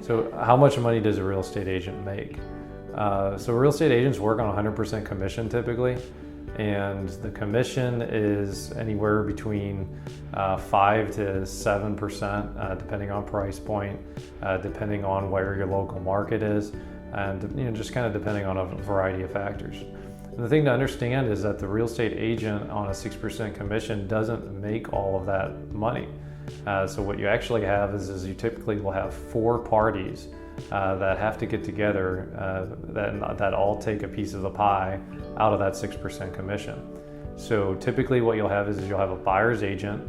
So how much money does a real estate agent make? So real estate agents work on 100% commission typically, and the commission is anywhere between 5 to 7%, depending on price point, depending on where your local market is, and just kind of depending on a variety of factors. And the thing to understand is that the real estate agent on a 6% commission doesn't make all of that money. So what you actually have is you typically will have 4 parties that have to get together that all take a piece of the pie out of that 6% commission. So typically what you'll have is you'll have a buyer's agent,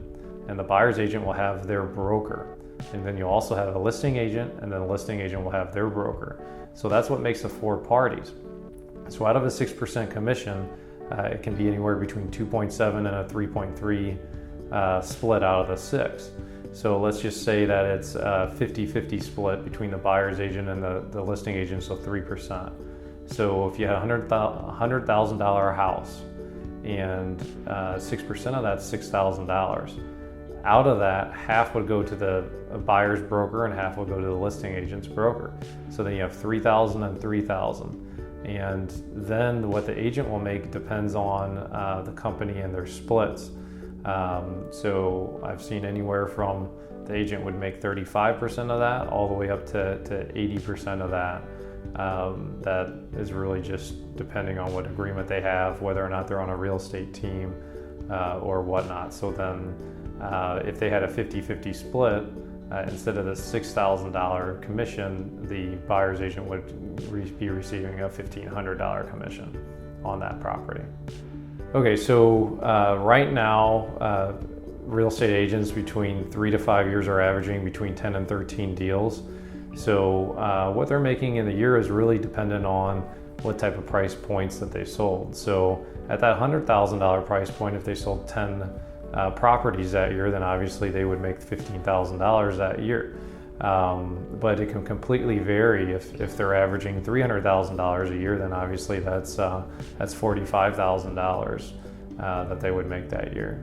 and the buyer's agent will have their broker. And then you'll also have a listing agent, and then the listing agent will have their broker. So that's what makes the 4 parties. So out of a 6% commission, it can be anywhere between 2.7 and a 3.3 split out of the 6. So let's just say that it's a 50-50 split between the buyer's agent and the listing agent, so 3%. So if you had a $100,000 house and 6% of that's $6,000, out of that, half would go to the buyer's broker and half would go to the listing agent's broker. So then you have $3,000 and $3,000. And then what the agent will make depends on the company and their splits. So I've seen anywhere from the agent would make 35% of that all the way up to 80% of that. That is really just depending on what agreement they have, whether or not they're on a real estate team or whatnot. So then if they had a 50-50 split, instead of the $6,000 commission, the buyer's agent would be receiving a $1,500 commission on that property. Okay, so right now, real estate agents between 3 to 5 years are averaging between 10 and 13 deals. So what they're making in the year is really dependent on what type of price points that they sold. So at that $100,000 price point, if they sold 10 properties that year, then obviously they would make $15,000 that year. But it can completely vary. If they're averaging $300,000 a year, then obviously that's $45,000 that they would make that year.